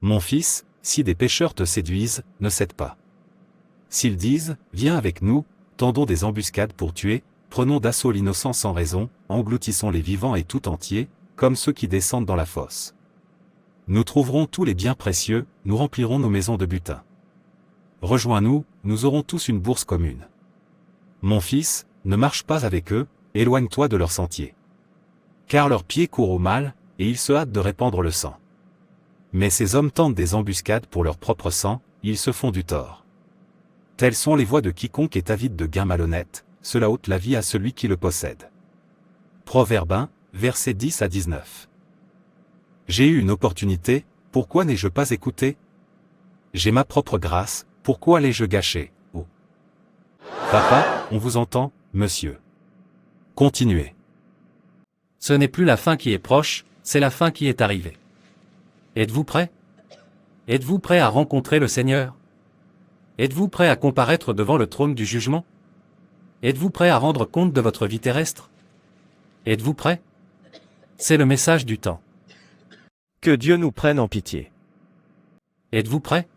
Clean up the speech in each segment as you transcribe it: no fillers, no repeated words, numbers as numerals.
Mon fils, si des pécheurs te séduisent, ne cède pas. S'ils disent, viens avec nous, tendons des embuscades pour tuer, prenons d'assaut l'innocent sans raison, engloutissons les vivants et tout entiers, comme ceux qui descendent dans la fosse. Nous trouverons tous les biens précieux, nous remplirons nos maisons de butin. Rejoins-nous, nous aurons tous une bourse commune. Mon fils, ne marche pas avec eux, éloigne-toi de leurs sentiers. Car leurs pieds courent au mal, et ils se hâtent de répandre le sang. Mais ces hommes tentent des embuscades pour leur propre sang, ils se font du tort. Telles sont les voies de quiconque est avide de gains malhonnêtes, cela ôte la vie à celui qui le possède. Proverbe 1, versets 10 à 19. J'ai eu une opportunité, pourquoi n'ai-je pas écouté? J'ai ma propre grâce, pourquoi l'ai-je gâchée? Oh. Papa, on vous entend, monsieur. Continuez. Ce n'est plus la fin qui est proche, c'est la fin qui est arrivée. Êtes-vous prêts? Êtes-vous prêts à rencontrer le Seigneur? Êtes-vous prêts à comparaître devant le trône du jugement? Êtes-vous prêts à rendre compte de votre vie terrestre? Êtes-vous prêts? C'est le message du temps. Que Dieu nous prenne en pitié. Êtes-vous prêts?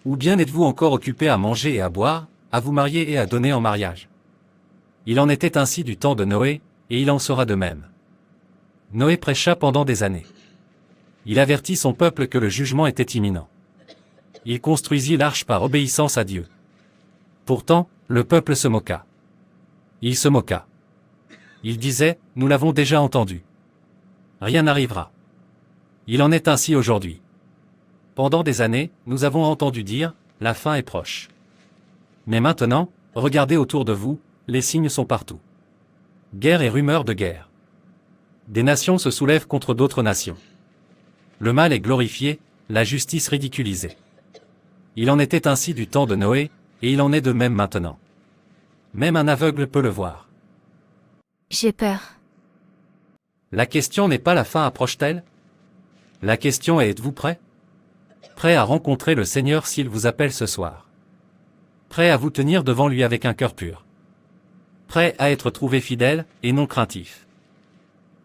Ou bien êtes-vous encore occupé à manger et à boire, à vous marier et à donner en mariage? Il en était ainsi du temps de Noé, et il en sera de même. Noé prêcha pendant des années. Il avertit son peuple que le jugement était imminent. Il construisit l'arche par obéissance à Dieu. Pourtant, le peuple se moqua. Il se moqua. Il disait, nous l'avons déjà entendu. Rien n'arrivera. Il en est ainsi aujourd'hui. Pendant des années, nous avons entendu dire, la fin est proche. Mais maintenant, regardez autour de vous, les signes sont partout. Guerre et rumeurs de guerre. Des nations se soulèvent contre d'autres nations. Le mal est glorifié, la justice ridiculisée. Il en était ainsi du temps de Noé, et il en est de même maintenant. Même un aveugle peut le voir. J'ai peur. La question n'est pas la fin approche-t-elle? La question est êtes-vous prêt? Prêt à rencontrer le Seigneur s'il vous appelle ce soir? Prêt à vous tenir devant lui avec un cœur pur? Prêt à être trouvé fidèle, et non craintif?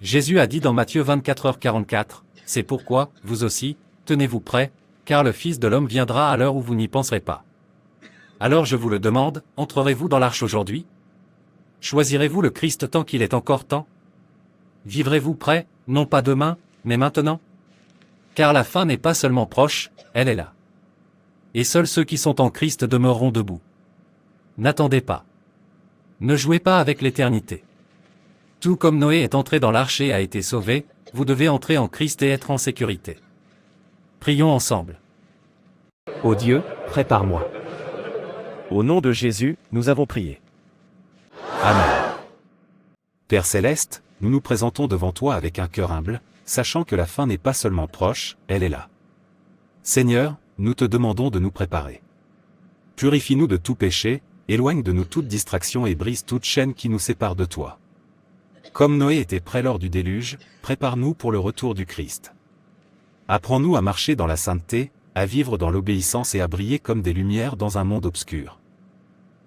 Jésus a dit dans Matthieu 24h44, c'est pourquoi, vous aussi, tenez-vous prêts, car le Fils de l'homme viendra à l'heure où vous n'y penserez pas. Alors je vous le demande, entrerez-vous dans l'arche aujourd'hui? Choisirez-vous le Christ tant qu'il est encore temps? Vivrez-vous prêt, non pas demain, mais maintenant? Car la fin n'est pas seulement proche, elle est là. Et seuls ceux qui sont en Christ demeureront debout. N'attendez pas. Ne jouez pas avec l'éternité. Tout comme Noé est entré dans l'arche et a été sauvé, vous devez entrer en Christ et être en sécurité. Prions ensemble. Ô Dieu, prépare-moi. Au nom de Jésus, nous avons prié. Amen. Père céleste, nous nous présentons devant toi avec un cœur humble, sachant que la fin n'est pas seulement proche, elle est là. Seigneur, nous te demandons de nous préparer. Purifie-nous de tout péché, éloigne de nous toute distraction et brise toute chaîne qui nous sépare de toi. Comme Noé était prêt lors du déluge, prépare-nous pour le retour du Christ. Apprends-nous à marcher dans la sainteté, à vivre dans l'obéissance et à briller comme des lumières dans un monde obscur.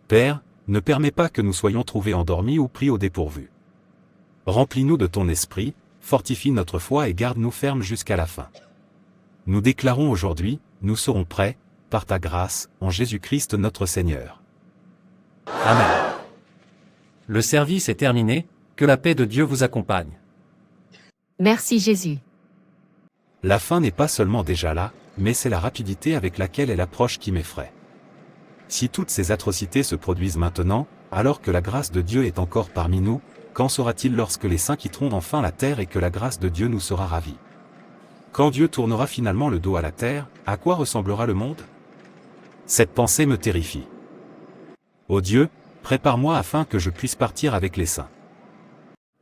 Père, ne permets pas que nous soyons trouvés endormis ou pris au dépourvu. Remplis-nous de ton esprit, fortifie notre foi et garde-nous fermes jusqu'à la fin. Nous déclarons aujourd'hui, nous serons prêts, par ta grâce, en Jésus-Christ notre Seigneur. Amen. Le service est terminé, que la paix de Dieu vous accompagne. Merci Jésus. La fin n'est pas seulement déjà là, mais c'est la rapidité avec laquelle elle approche qui m'effraie. Si toutes ces atrocités se produisent maintenant, alors que la grâce de Dieu est encore parmi nous, qu'en sera-t-il lorsque les saints quitteront enfin la terre et que la grâce de Dieu nous sera ravie? Quand Dieu tournera finalement le dos à la terre, à quoi ressemblera le monde? Cette pensée me terrifie. Ô Dieu, prépare-moi afin que je puisse partir avec les saints.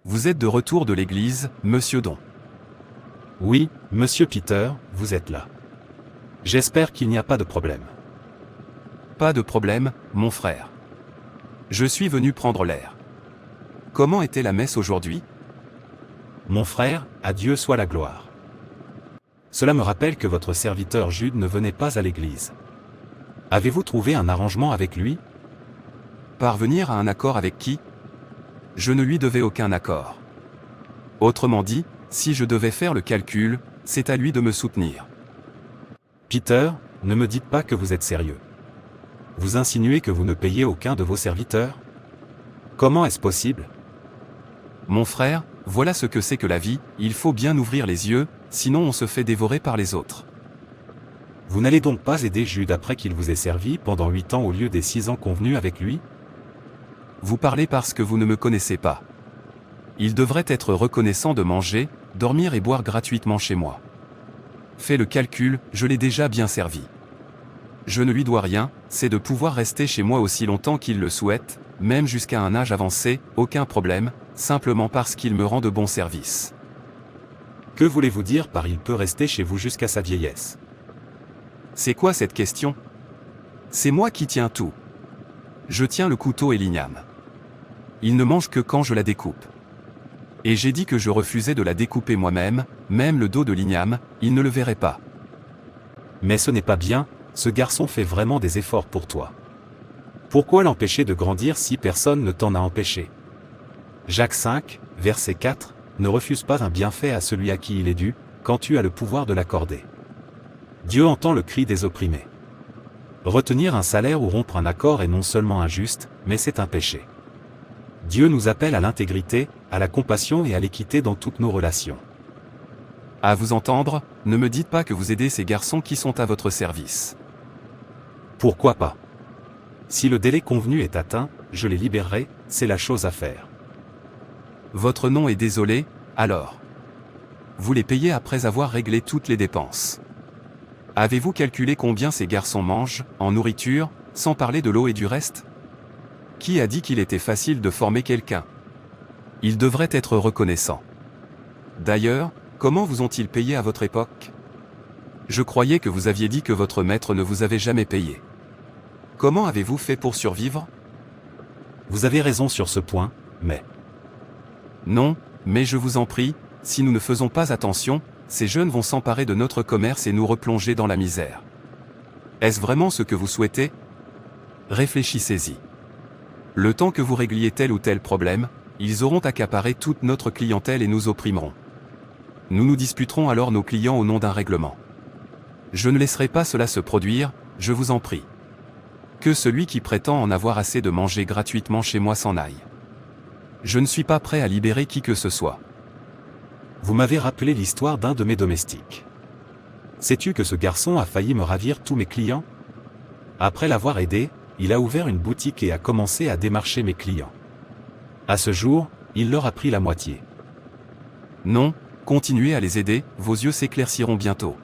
Vous êtes de retour de l'église, Monsieur Don. Oui, Monsieur Peter, vous êtes là. J'espère qu'il n'y a pas de problème. Pas de problème, mon frère. Je suis venu prendre l'air. Comment était la messe aujourd'hui? Mon frère, à Dieu soit la gloire. Cela me rappelle que votre serviteur Jude ne venait pas à l'église. Avez-vous trouvé un arrangement avec lui? Parvenir à un accord avec qui? Je ne lui devais aucun accord. Autrement dit, si je devais faire le calcul, c'est à lui de me soutenir. Peter, ne me dites pas que vous êtes sérieux. Vous insinuez que vous ne payez aucun de vos serviteurs? Comment est-ce possible? Mon frère, voilà ce que c'est que la vie, il faut bien ouvrir les yeux, sinon on se fait dévorer par les autres. Vous n'allez donc pas aider Jude après qu'il vous ait servi pendant 8 ans au lieu des 6 ans convenus avec lui? Vous parlez parce que vous ne me connaissez pas. Il devrait être reconnaissant de manger, dormir et boire gratuitement chez moi. Fais le calcul, je l'ai déjà bien servi. Je ne lui dois rien, c'est de pouvoir rester chez moi aussi longtemps qu'il le souhaite, même jusqu'à un âge avancé, aucun problème, simplement parce qu'il me rend de bons services. Que voulez-vous dire par il peut rester chez vous jusqu'à sa vieillesse? C'est quoi cette question? C'est moi qui tiens tout. Je tiens le couteau et l'igname. Il ne mange que quand je la découpe. Et j'ai dit que je refusais de la découper moi-même, même le dos de l'igname, il ne le verrait pas. Mais ce n'est pas bien, ce garçon fait vraiment des efforts pour toi. Pourquoi l'empêcher de grandir si personne ne t'en a empêché? Jacques 5, verset 4, ne refuse pas un bienfait à celui à qui il est dû, quand tu as le pouvoir de l'accorder. Dieu entend le cri des opprimés. Retenir un salaire ou rompre un accord est non seulement injuste, mais c'est un péché. Dieu nous appelle à l'intégrité, à la compassion et à l'équité dans toutes nos relations. À vous entendre, ne me dites pas que vous aidez ces garçons qui sont à votre service. Pourquoi pas? Si le délai convenu est atteint, je les libérerai, c'est la chose à faire. Votre nom est désolé, alors. Vous les payez après avoir réglé toutes les dépenses. Avez-vous calculé combien ces garçons mangent, en nourriture, sans parler de l'eau et du reste? Qui a dit qu'il était facile de former quelqu'un? Ils devraient être reconnaissants. D'ailleurs, comment vous ont-ils payé à votre époque? Je croyais que vous aviez dit que votre maître ne vous avait jamais payé. Comment avez-vous fait pour survivre? Vous avez raison sur ce point, mais... Non, mais je vous en prie, si nous ne faisons pas attention, ces jeunes vont s'emparer de notre commerce et nous replonger dans la misère. Est-ce vraiment ce que vous souhaitez? Réfléchissez-y. Le temps que vous régliez tel ou tel problème, ils auront accaparé toute notre clientèle et nous opprimeront. Nous nous disputerons alors nos clients au nom d'un règlement. Je ne laisserai pas cela se produire, je vous en prie. Que celui qui prétend en avoir assez de manger gratuitement chez moi s'en aille. Je ne suis pas prêt à libérer qui que ce soit. Vous m'avez rappelé l'histoire d'un de mes domestiques. Sais-tu que ce garçon a failli me ravir tous mes clients? Après l'avoir aidé, il a ouvert une boutique et a commencé à démarcher mes clients. À ce jour, il leur a pris la moitié. Non, continuez à les aider, vos yeux s'éclairciront bientôt.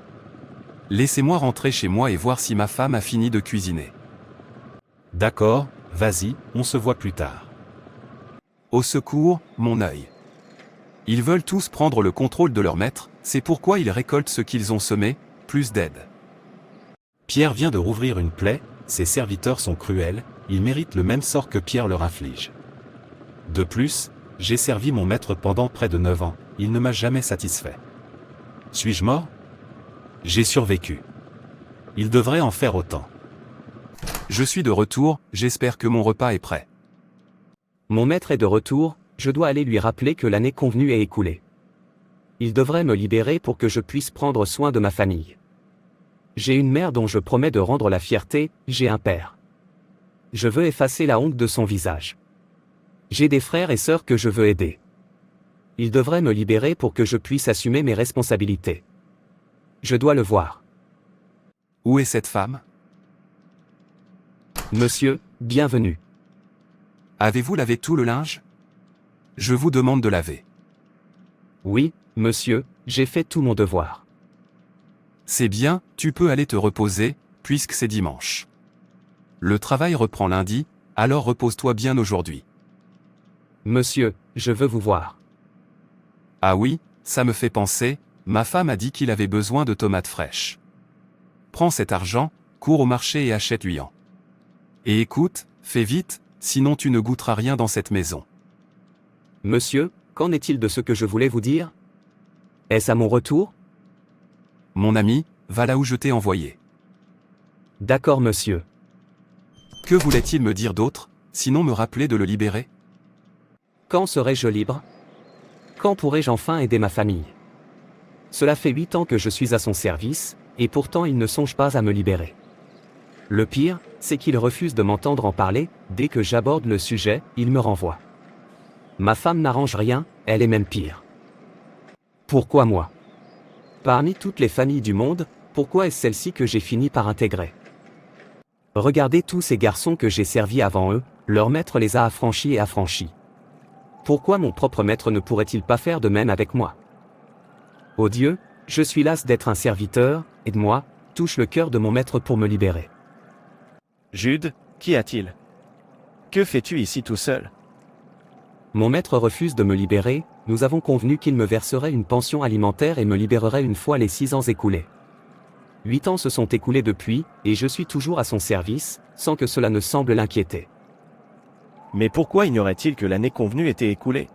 Laissez-moi rentrer chez moi et voir si ma femme a fini de cuisiner. D'accord, vas-y, on se voit plus tard. Au secours, mon œil. Ils veulent tous prendre le contrôle de leur maître, c'est pourquoi ils récoltent ce qu'ils ont semé, plus d'aide. Pierre vient de rouvrir une plaie, ses serviteurs sont cruels, ils méritent le même sort que Pierre leur inflige. De plus, j'ai servi mon maître pendant près de 9 ans, il ne m'a jamais satisfait. Suis-je mort? J'ai survécu. Il devrait en faire autant. Je suis de retour, j'espère que mon repas est prêt. Mon maître est de retour, je dois aller lui rappeler que l'année convenue est écoulée. Il devrait me libérer pour que je puisse prendre soin de ma famille. J'ai une mère dont je promets de rendre la fierté, j'ai un père. Je veux effacer la honte de son visage. J'ai des frères et sœurs que je veux aider. Il devrait me libérer pour que je puisse assumer mes responsabilités. Je dois le voir. Où est cette femme? Monsieur, bienvenue. Avez-vous lavé tout le linge? Je vous demande de laver. Oui, monsieur, j'ai fait tout mon devoir. C'est bien, tu peux aller te reposer, puisque c'est dimanche. Le travail reprend lundi, alors repose-toi bien aujourd'hui. Monsieur, je veux vous voir. Ah oui, ça me fait penser, ma femme a dit qu'il avait besoin de tomates fraîches. Prends cet argent, cours au marché et achète-lui-en. Et écoute, fais vite, sinon tu ne goûteras rien dans cette maison. Monsieur, qu'en est-il de ce que je voulais vous dire? Est-ce à mon retour? Mon ami, va là où je t'ai envoyé. D'accord, monsieur. Que voulait-il me dire d'autre, sinon me rappeler de le libérer? Quand serai-je libre? Quand pourrai-je enfin aider ma famille? Cela fait 8 ans que je suis à son service, et pourtant il ne songe pas à me libérer. Le pire, c'est qu'il refuse de m'entendre en parler, dès que j'aborde le sujet, il me renvoie. Ma femme n'arrange rien, elle est même pire. Pourquoi moi? Parmi toutes les familles du monde, pourquoi est-ce celle-ci que j'ai fini par intégrer? Regardez tous ces garçons que j'ai servis avant eux, leur maître les a affranchis et affranchis. Pourquoi mon propre maître ne pourrait-il pas faire de même avec moi? Ô Dieu, je suis las d'être un serviteur, aide-moi, touche le cœur de mon maître pour me libérer. Jude, qu'y a-t-il? Que fais-tu ici tout seul? Mon maître refuse de me libérer, nous avons convenu qu'il me verserait une pension alimentaire et me libérerait une fois les 6 ans écoulés. 8 ans se sont écoulés depuis, et je suis toujours à son service, sans que cela ne semble l'inquiéter. Mais pourquoi ignorait-il que l'année convenue était écoulée?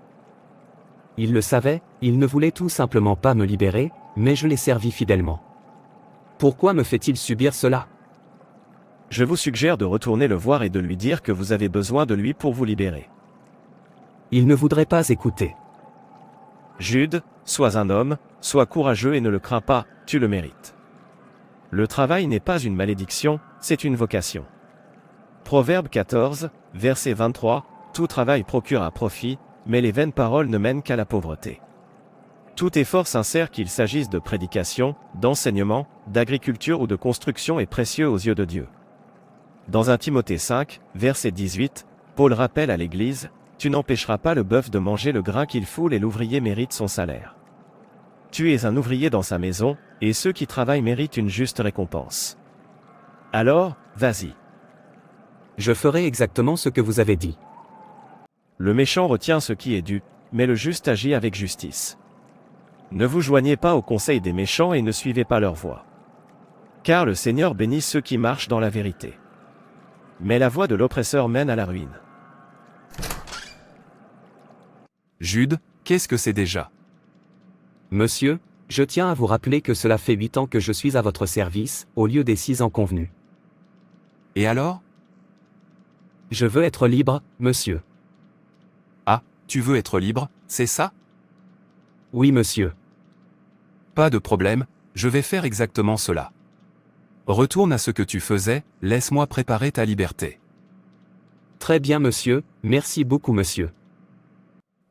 Il le savait, il ne voulait tout simplement pas me libérer, mais je l'ai servi fidèlement. Pourquoi me fait-il subir cela? Je vous suggère de retourner le voir et de lui dire que vous avez besoin de lui pour vous libérer. Il ne voudrait pas écouter. Jude, sois un homme, sois courageux et ne le crains pas, tu le mérites. Le travail n'est pas une malédiction, c'est une vocation. Proverbe 14, verset 23, tout travail procure un profit, mais les vaines paroles ne mènent qu'à la pauvreté. Tout effort sincère qu'il s'agisse de prédication, d'enseignement, d'agriculture ou de construction est précieux aux yeux de Dieu. Dans 1 Timothée 5, verset 18, Paul rappelle à l'Église, « Tu n'empêcheras pas le bœuf de manger le grain qu'il foule et l'ouvrier mérite son salaire. » Tu es un ouvrier dans sa maison, et ceux qui travaillent méritent une juste récompense. Alors, vas-y. Je ferai exactement ce que vous avez dit. Le méchant retient ce qui est dû, mais le juste agit avec justice. Ne vous joignez pas au conseil des méchants et ne suivez pas leur voie. Car le Seigneur bénit ceux qui marchent dans la vérité. Mais la voie de l'oppresseur mène à la ruine. Jude, qu'est-ce que c'est déjà? Monsieur, je tiens à vous rappeler que cela fait 8 ans que je suis à votre service, au lieu des 6 ans convenus. Et alors? Je veux être libre, monsieur. Ah, tu veux être libre, c'est ça? Oui, monsieur. Pas de problème, je vais faire exactement cela. Retourne à ce que tu faisais, laisse-moi préparer ta liberté. Très bien, monsieur, merci beaucoup, monsieur.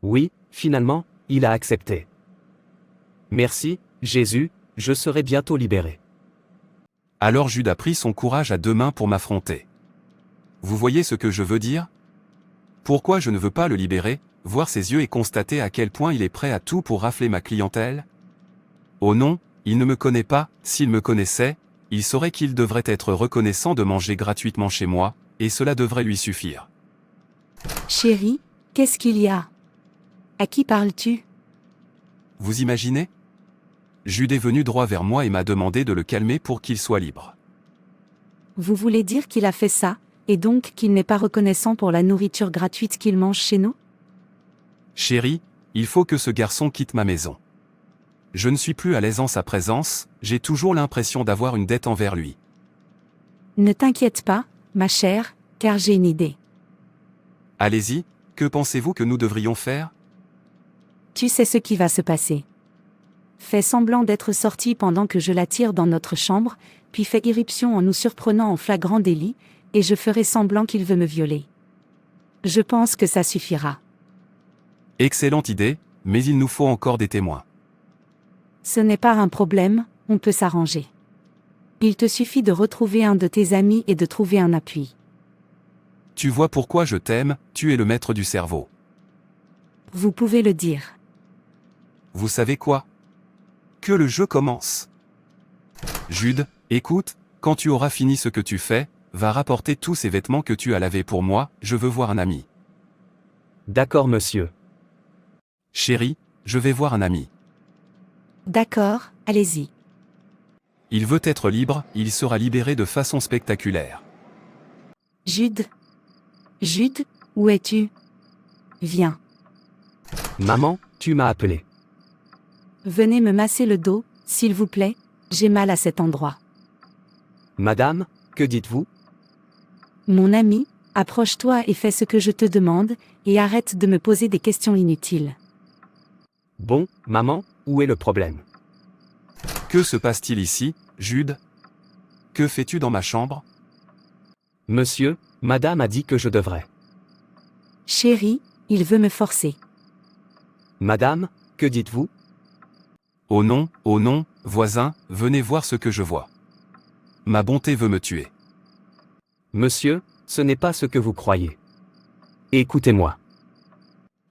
Oui, finalement, il a accepté. Merci, Jésus, je serai bientôt libéré. Alors Jude a pris son courage à 2 mains pour m'affronter. Vous voyez ce que je veux dire? Pourquoi je ne veux pas le libérer, voir ses yeux et constater à quel point il est prêt à tout pour rafler ma clientèle? Oh non, il ne me connaît pas, s'il me connaissait, il saurait qu'il devrait être reconnaissant de manger gratuitement chez moi, et cela devrait lui suffire. Chérie, qu'est-ce qu'il y a? À qui parles-tu? Vous imaginez? Jude est venu droit vers moi et m'a demandé de le calmer pour qu'il soit libre. Vous voulez dire qu'il a fait ça, et donc qu'il n'est pas reconnaissant pour la nourriture gratuite qu'il mange chez nous? Chérie, il faut que ce garçon quitte ma maison. Je ne suis plus à l'aise en sa présence, j'ai toujours l'impression d'avoir une dette envers lui. Ne t'inquiète pas, ma chère, car j'ai une idée. Allez-y, que pensez-vous que nous devrions faire? Tu sais ce qui va se passer. Fais semblant d'être sorti pendant que je l'attire dans notre chambre, puis fais irruption en nous surprenant en flagrant délit, et je ferai semblant qu'il veut me violer. Je pense que ça suffira. Excellente idée, mais il nous faut encore des témoins. Ce n'est pas un problème, on peut s'arranger. Il te suffit de retrouver un de tes amis et de trouver un appui. Tu vois pourquoi je t'aime, tu es le maître du cerveau. Vous pouvez le dire. Vous savez quoi? Que le jeu commence. Jude, écoute, quand tu auras fini ce que tu fais, va rapporter tous ces vêtements que tu as lavés pour moi, je veux voir un ami. D'accord, monsieur. Chérie, je vais voir un ami. D'accord, allez-y. Il veut être libre, il sera libéré de façon spectaculaire. Jude. Jude, où es-tu? Viens. Maman, tu m'as appelé. Venez me masser le dos, s'il vous plaît, j'ai mal à cet endroit. Madame, que dites-vous? Mon ami, approche-toi et fais ce que je te demande, et arrête de me poser des questions inutiles. Bon, maman, où est le problème? Que se passe-t-il ici? Jude? Que fais-tu dans ma chambre? Monsieur, madame a dit que je devrais. Chérie, il veut me forcer. Madame, que dites-vous? Oh non, voisin, venez voir ce que je vois. Ma bonté veut me tuer. Monsieur, ce n'est pas ce que vous croyez. Écoutez-moi.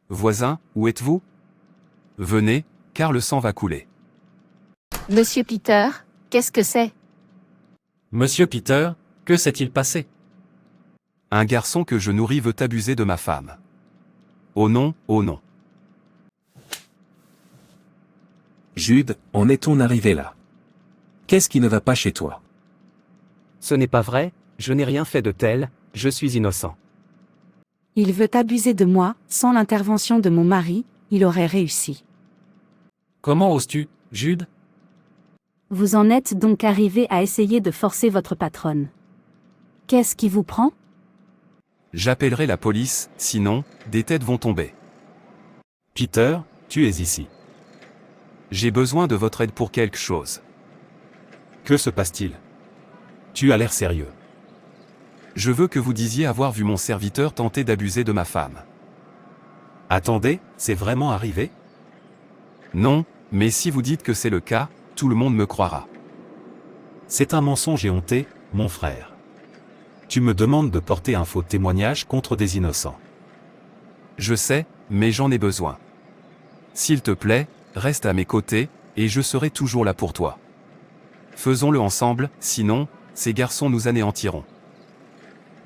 Voisin, où êtes-vous? Venez, car le sang va couler. Monsieur Peter, qu'est-ce que c'est? Monsieur Peter, que s'est-il passé? Un garçon que je nourris veut abuser de ma femme. Oh non, oh non. Jude, en est-on arrivé là? Qu'est-ce qui ne va pas chez toi? Ce n'est pas vrai, je n'ai rien fait de tel, je suis innocent. Il veut abuser de moi, sans l'intervention de mon mari, il aurait réussi. Comment oses-tu, Jude? Vous en êtes donc arrivé à essayer de forcer votre patronne. Qu'est-ce qui vous prend? J'appellerai la police, sinon, des têtes vont tomber. Peter, tu es ici. J'ai besoin de votre aide pour quelque chose. Que se passe-t-il? Tu as l'air sérieux. Je veux que vous disiez avoir vu mon serviteur tenter d'abuser de ma femme. Attendez, c'est vraiment arrivé? Non, mais si vous dites que c'est le cas, tout le monde me croira. C'est un mensonge éhonté, mon frère. Tu me demandes de porter un faux témoignage contre des innocents. Je sais, mais j'en ai besoin. S'il te plaît, reste à mes côtés, et je serai toujours là pour toi. Faisons-le ensemble, sinon, ces garçons nous anéantiront.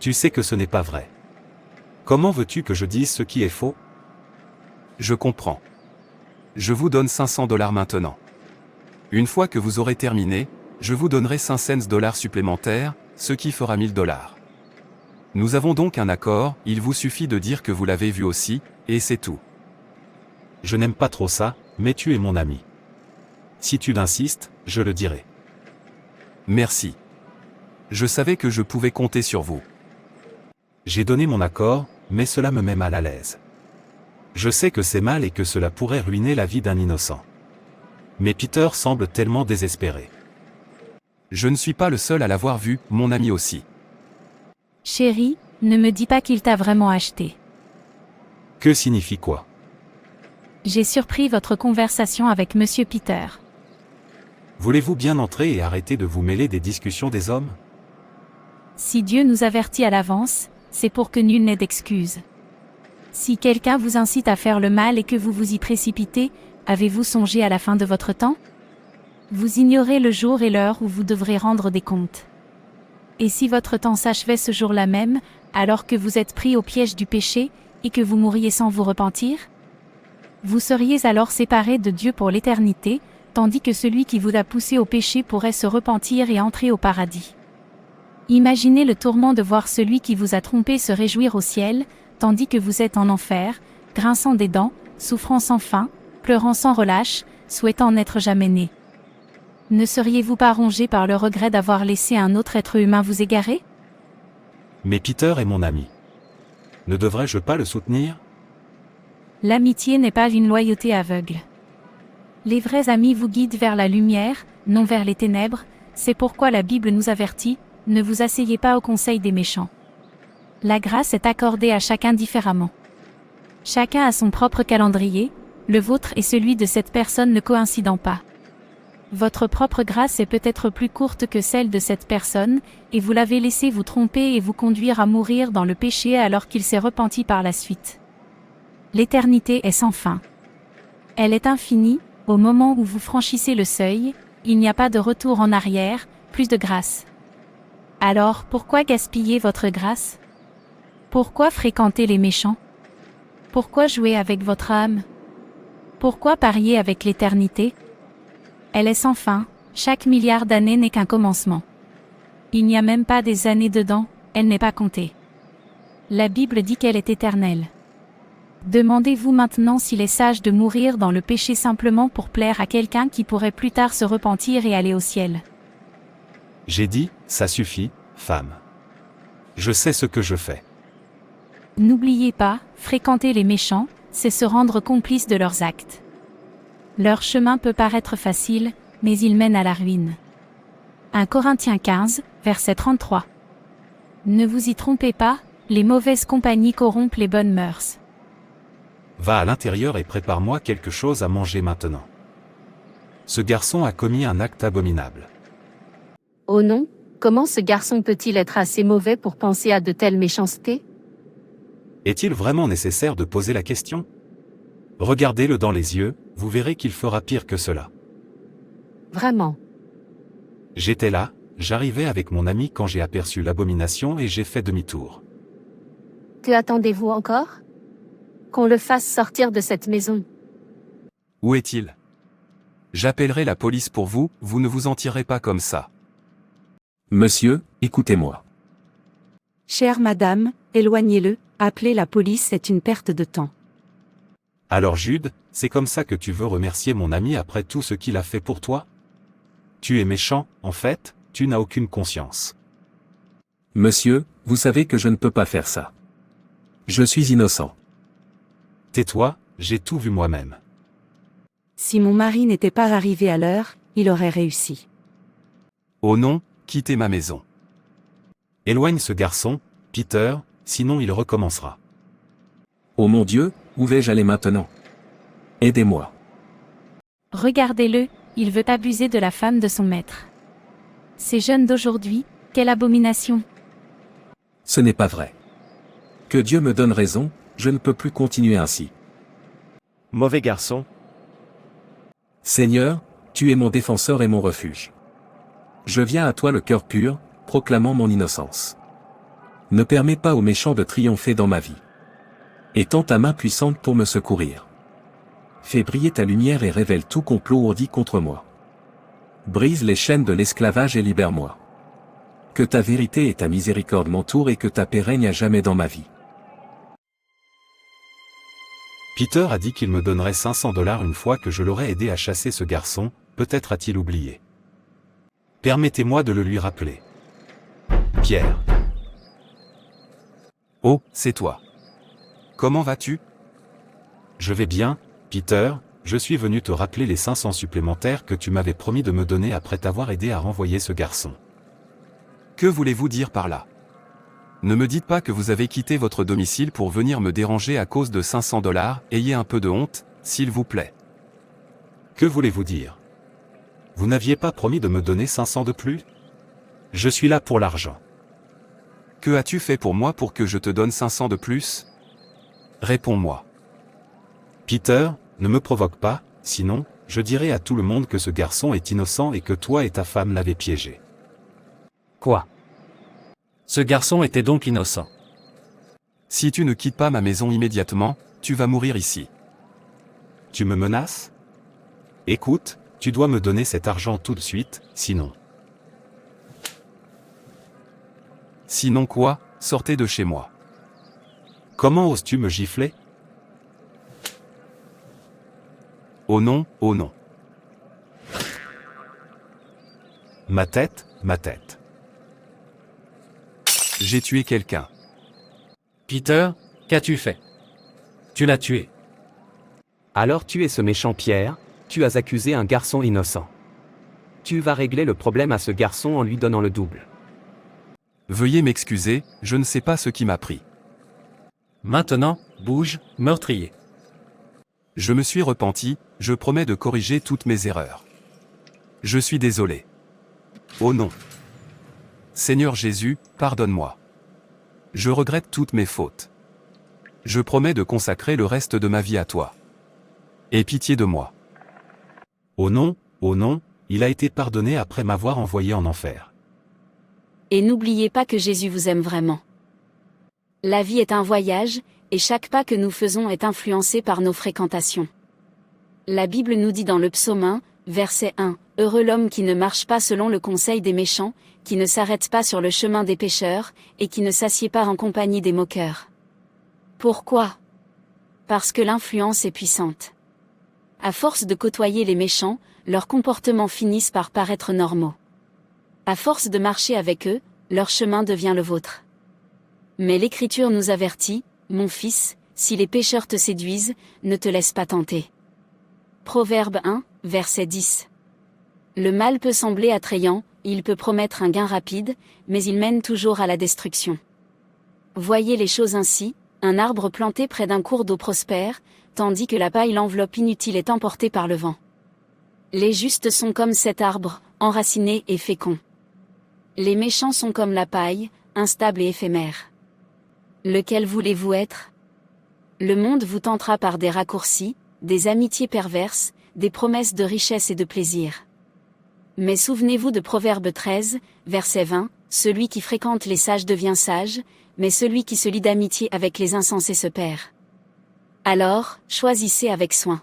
Tu sais que ce n'est pas vrai. Comment veux-tu que je dise ce qui est faux? Je comprends. Je vous donne $500 maintenant. Une fois que vous aurez terminé, je vous donnerai $500 supplémentaires, ce qui fera $1000. Nous avons donc un accord, il vous suffit de dire que vous l'avez vu aussi, et c'est tout. Je n'aime pas trop ça, mais tu es mon ami. Si tu l'insistes, je le dirai. Merci. Je savais que je pouvais compter sur vous. J'ai donné mon accord, mais cela me met mal à l'aise. Je sais que c'est mal et que cela pourrait ruiner la vie d'un innocent. Mais Peter semble tellement désespéré. Je ne suis pas le seul à l'avoir vu, mon ami aussi. Chérie, ne me dis pas qu'il t'a vraiment acheté. Que signifie quoi? J'ai surpris votre conversation avec Monsieur Peter. Voulez-vous bien entrer et arrêter de vous mêler des discussions des hommes? Si Dieu nous avertit à l'avance, c'est pour que nul n'ait d'excuse. Si quelqu'un vous incite à faire le mal et que vous vous y précipitez, avez-vous songé à la fin de votre temps? Vous ignorez le jour et l'heure où vous devrez rendre des comptes. Et si votre temps s'achevait ce jour-là même, alors que vous êtes pris au piège du péché, et que vous mourriez sans vous repentir? Vous seriez alors séparés de Dieu pour l'éternité, tandis que celui qui vous a poussé au péché pourrait se repentir et entrer au paradis. Imaginez le tourment de voir celui qui vous a trompé se réjouir au ciel, tandis que vous êtes en enfer, grinçant des dents, souffrant sans fin, pleurant sans relâche, souhaitant n'être jamais né. Ne seriez-vous pas rongé par le regret d'avoir laissé un autre être humain vous égarer? Mais Peter est mon ami. Ne devrais-je pas le soutenir? L'amitié n'est pas une loyauté aveugle. Les vrais amis vous guident vers la lumière, non vers les ténèbres, c'est pourquoi la Bible nous avertit, ne vous asseyez pas au conseil des méchants. La grâce est accordée à chacun différemment. Chacun a son propre calendrier, le vôtre et celui de cette personne ne coïncidant pas. Votre propre grâce est peut-être plus courte que celle de cette personne, et vous l'avez laissé vous tromper et vous conduire à mourir dans le péché alors qu'il s'est repenti par la suite. L'éternité est sans fin. Elle est infinie, au moment où vous franchissez le seuil, il n'y a pas de retour en arrière, plus de grâce. Alors pourquoi gaspiller votre grâce? Pourquoi fréquenter les méchants? Pourquoi jouer avec votre âme? Pourquoi parier avec l'éternité? Elle est sans fin, chaque milliard d'années n'est qu'un commencement. Il n'y a même pas des années dedans, elle n'est pas comptée. La Bible dit qu'elle est éternelle. Demandez-vous maintenant s'il est sage de mourir dans le péché simplement pour plaire à quelqu'un qui pourrait plus tard se repentir et aller au ciel. J'ai dit, ça suffit, femme. Je sais ce que je fais. N'oubliez pas, fréquenter les méchants, c'est se rendre complice de leurs actes. Leur chemin peut paraître facile, mais il mène à la ruine. 1 Corinthiens 15, verset 33. Ne vous y trompez pas, les mauvaises compagnies corrompent les bonnes mœurs. Va à l'intérieur et prépare-moi quelque chose à manger maintenant. Ce garçon a commis un acte abominable. Oh non, comment ce garçon peut-il être assez mauvais pour penser à de telles méchancetés? Est-il vraiment nécessaire de poser la question? Regardez-le dans les yeux, vous verrez qu'il fera pire que cela. Vraiment. J'étais là, j'arrivais avec mon ami quand j'ai aperçu l'abomination et j'ai fait demi-tour. Que attendez-vous encore? Qu'on le fasse sortir de cette maison. Où est-il? J'appellerai la police pour vous, vous ne vous en tirez pas comme ça. Monsieur, écoutez-moi. Chère madame, éloignez-le, appeler la police c'est une perte de temps. Alors Jude, c'est comme ça que tu veux remercier mon ami après tout ce qu'il a fait pour toi? Tu es méchant, en fait, tu n'as aucune conscience. Monsieur, vous savez que je ne peux pas faire ça. Je suis innocent. Tais-toi, j'ai tout vu moi-même. Si mon mari n'était pas arrivé à l'heure, il aurait réussi. Oh non, quittez ma maison. Éloigne ce garçon, Peter, sinon il recommencera. Oh mon Dieu, où vais-je aller maintenant? Aidez-moi. Regardez-le, il veut abuser de la femme de son maître. Ces jeunes d'aujourd'hui, quelle abomination! Ce n'est pas vrai. Que Dieu me donne raison, je ne peux plus continuer ainsi. Mauvais garçon. Seigneur, tu es mon défenseur et mon refuge. Je viens à toi le cœur pur, proclamant mon innocence. Ne permets pas aux méchants de triompher dans ma vie. Étends ta main puissante pour me secourir. Fais briller ta lumière et révèle tout complot ourdi contre moi. Brise les chaînes de l'esclavage et libère-moi. Que ta vérité et ta miséricorde m'entourent et que ta paix règne à jamais dans ma vie. Peter a dit qu'il me donnerait 500 $ une fois que je l'aurais aidé à chasser ce garçon, peut-être a-t-il oublié. Permettez-moi de le lui rappeler. Pierre. Oh, c'est toi. Comment vas-tu? Je vais bien, Peter, je suis venu te rappeler les 500 supplémentaires que tu m'avais promis de me donner après t'avoir aidé à renvoyer ce garçon. Que voulez-vous dire par là? Ne me dites pas que vous avez quitté votre domicile pour venir me déranger à cause de 500 $, ayez un peu de honte, s'il vous plaît. Que voulez-vous dire? Vous n'aviez pas promis de me donner 500 de plus? Je suis là pour l'argent. Que as-tu fait pour moi pour que je te donne 500 de plus? Réponds-moi. Peter, ne me provoque pas, sinon, je dirai à tout le monde que ce garçon est innocent et que toi et ta femme l'avez piégé. Quoi? Ce garçon était donc innocent. Si tu ne quittes pas ma maison immédiatement, tu vas mourir ici. Tu me menaces? Écoute, tu dois me donner cet argent tout de suite, sinon. Sinon quoi? Sortez de chez moi. Comment oses-tu me gifler? Oh non, oh non. Ma tête, ma tête. J'ai tué quelqu'un. Peter, qu'as-tu fait? Tu l'as tué. Alors tu es ce méchant Pierre, tu as accusé un garçon innocent. Tu vas régler le problème à ce garçon en lui donnant le double. Veuillez m'excuser, je ne sais pas ce qui m'a pris. Maintenant, bouge, meurtrier. Je me suis repenti, je promets de corriger toutes mes erreurs. Je suis désolé. Oh non. Seigneur Jésus, pardonne-moi. Je regrette toutes mes fautes. Je promets de consacrer le reste de ma vie à toi. Aie pitié de moi. Oh non, il a été pardonné après m'avoir envoyé en enfer. Et n'oubliez pas que Jésus vous aime vraiment. La vie est un voyage, et chaque pas que nous faisons est influencé par nos fréquentations. La Bible nous dit dans le psaume 1, verset 1, « Heureux l'homme qui ne marche pas selon le conseil des méchants, qui ne s'arrête pas sur le chemin des pécheurs, et qui ne s'assied pas en compagnie des moqueurs. » Pourquoi? Parce que l'influence est puissante. À force de côtoyer les méchants, leurs comportements finissent par paraître normaux. À force de marcher avec eux, leur chemin devient le vôtre. Mais l'Écriture nous avertit, « Mon fils, si les pécheurs te séduisent, ne te laisse pas tenter. » Proverbe 1, verset 10. Le mal peut sembler attrayant, il peut promettre un gain rapide, mais il mène toujours à la destruction. Voyez les choses ainsi, un arbre planté près d'un cours d'eau prospère, tandis que la paille l'enveloppe inutile est emportée par le vent. Les justes sont comme cet arbre, enracinés et féconds. Les méchants sont comme la paille, instables et éphémères. Lequel voulez-vous être ? Le monde vous tentera par des raccourcis, des amitiés perverses, des promesses de richesse et de plaisir. Mais souvenez-vous de Proverbe 13, verset 20, celui qui fréquente les sages devient sage, mais celui qui se lie d'amitié avec les insensés se perd. Alors, choisissez avec soin.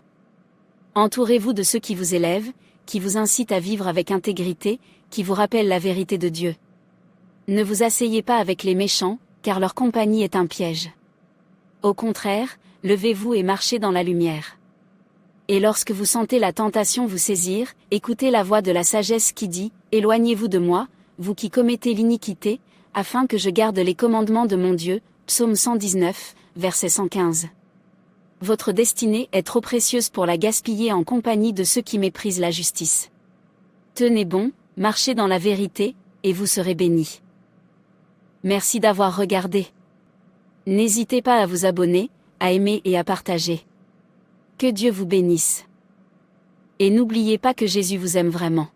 Entourez-vous de ceux qui vous élèvent, qui vous incitent à vivre avec intégrité, qui vous rappellent la vérité de Dieu. Ne vous asseyez pas avec les méchants, car leur compagnie est un piège. Au contraire, levez-vous et marchez dans la lumière. Et lorsque vous sentez la tentation vous saisir, écoutez la voix de la sagesse qui dit, « Éloignez-vous de moi, vous qui commettez l'iniquité, afin que je garde les commandements de mon Dieu. » Psaume 119, verset 115. Votre destinée est trop précieuse pour la gaspiller en compagnie de ceux qui méprisent la justice. Tenez bon, marchez dans la vérité, et vous serez bénis. Merci d'avoir regardé. N'hésitez pas à vous abonner, à aimer et à partager. Que Dieu vous bénisse. Et n'oubliez pas que Jésus vous aime vraiment.